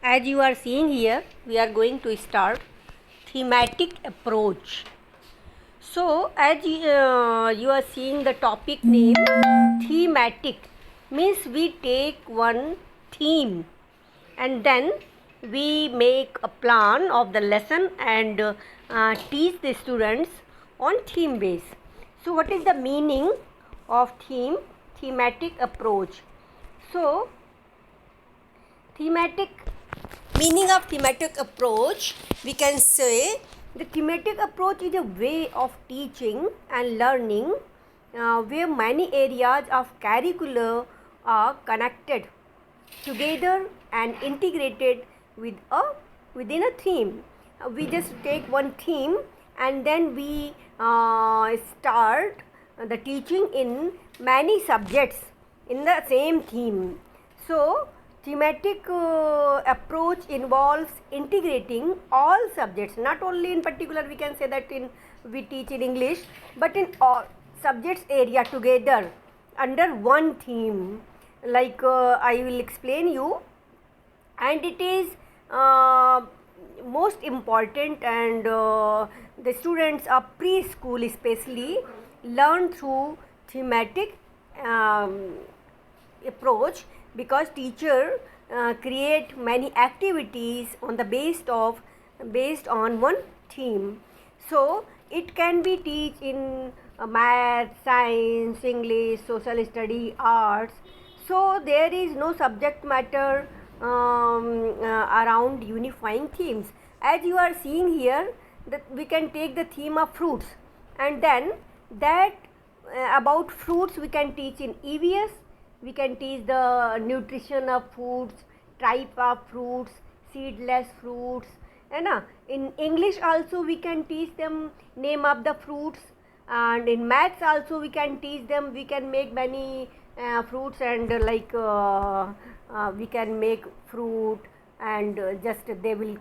As you are seeing here, we are going to start thematic approach. So, as you are seeing the topic name thematic means we take one theme and then we make a plan of the lesson and teach the students on theme base. So, what is the meaning of thematic approach? So, thematic meaning of thematic approach, we can say the thematic approach is a way of teaching and learning where many areas of curriculum are connected together and integrated within a theme. We just take one theme and then we start the teaching in many subjects in the same theme. So thematic approach involves integrating all subjects, not only in particular we can say that we teach in English, but in all subjects area together under one theme. Like I will explain you, and it is most important, and the students of preschool especially learn through thematic approach, because teacher create many activities on the based on one theme. So it can be teach in math, science, English, social study, arts. So there is no subject matter around unifying themes. As you are seeing here, that we can take the theme of fruits, and then that about fruits we can teach in EVS. We can teach the nutrition of foods, type of fruits, seedless fruits, and in English also we can teach them name of the fruits, and in maths also we can teach them. We can make many fruits, and we can make fruit, and just they will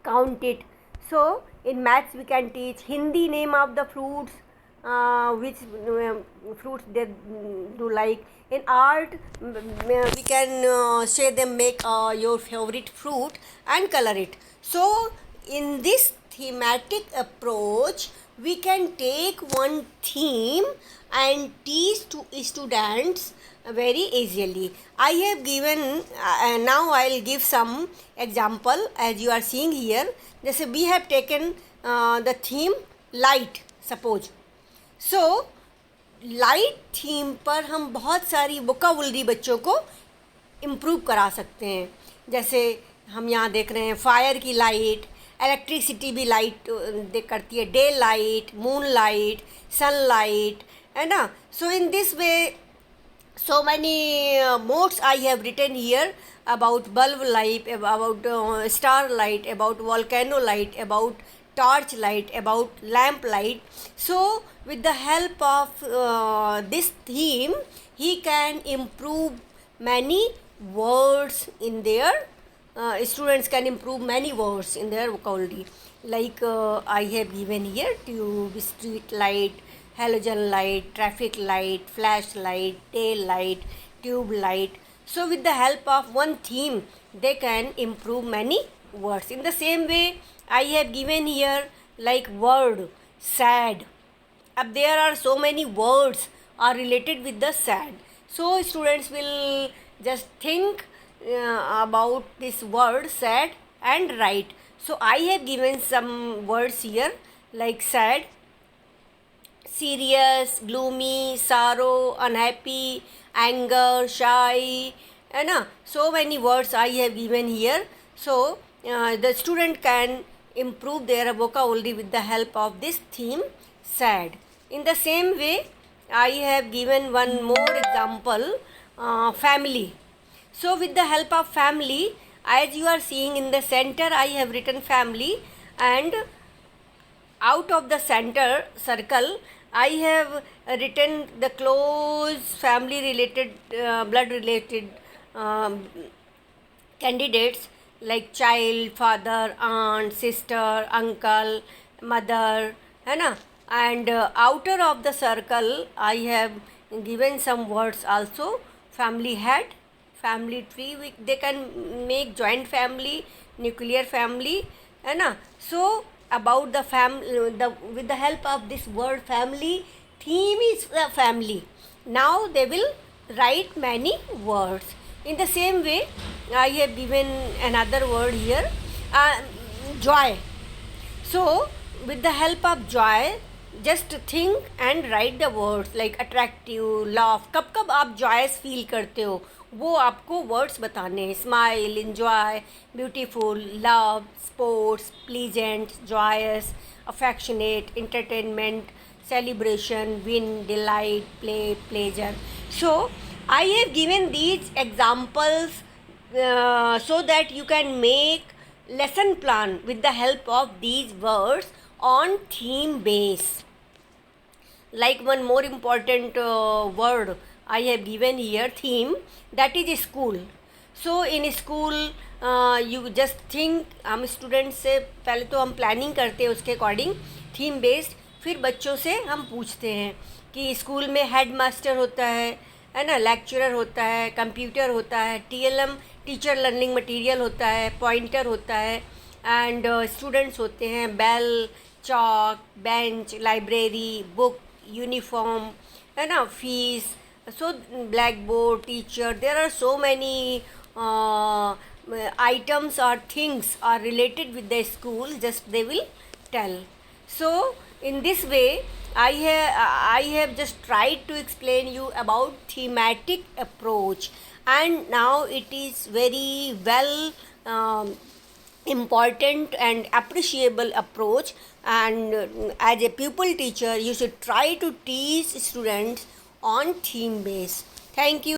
count it. So in maths we can teach Hindi name of the fruits, which fruits they do like. In art we can say them make your favorite fruit and color it. So in this thematic approach we can take one theme and teach to students very easily. I have given now I will give some example. As you are seeing here, जैसे we have taken the theme light, suppose. So light theme पर हम बहुत सारी vocabulary बच्चों को improve करा सकते हैं. जैसे हम यहाँ देख रहे हैं फायर की लाइट, इलेक्ट्रिसिटी भी लाइट देख करती है, day light, moon light, sun light, है ना. So in this way so many modes I have written here about bulb light, about star light, about volcano light, about torch light, about lamp light. So with the help of this theme he can improve many words in their students can improve many words in their vocabulary. Like I have given here tube, street light, halogen light, traffic light, flashlight, tail light, tube light. So with the help of one theme they can improve many words. In the same way I have given here like word sad. Up there are so many words are related with the sad. So students will just think about this word sad and write. So I have given some words here like sad, serious, gloomy, sorrow, unhappy, anger, shy, and so many words I have given here. So the student can improve their vocabulary with the help of this theme sad. In the same way I have given one more example, family. So with the help of family, as you are seeing in the center I have written family, and out of the center circle I have written the close family related blood related candidates like child, father, aunt, sister, uncle, mother, है ना. And outer of the circle I have given some words also, family head, family tree, they can make joint family, nuclear family, है ना. So about the family, with the help of this word family, theme is family. Now they will write many words. In the same way, I have given another word here, joy. So with the help of joy, just think and write the words like attractive, laugh. कब कब आप joyous feel करते हो, वो आपको words बताने हैं. Smile, enjoy, beautiful, love, sports, pleasant, joyous, affectionate, entertainment, celebration, win, delight, play, pleasure. So I have given these examples so that you can make lesson plan with the help of these words on theme base. Like one more important word I have given here, theme, that is school. So in school you just think, हम student से पहले तो हम planning करते हैं उसके according theme based. फिर बच्चों से हम पूछते हैं कि स्कूल में हेड मास्टर होता है ना, लेक्चरर होता है, कंप्यूटर होता है, TLM टीचर लर्निंग मटेरियल होता है, पॉइंटर होता है, एंड स्टूडेंट्स होते हैं, bell, chalk, bench, library, book, uniform, है ना, fees. So black board, teacher, there are so many items or things are related with the school, just they will tell. So in this way I have just tried to explain you about thematic approach, and now it is very well important and appreciable approach, and as a pupil teacher you should try to teach students on theme base. Thank you.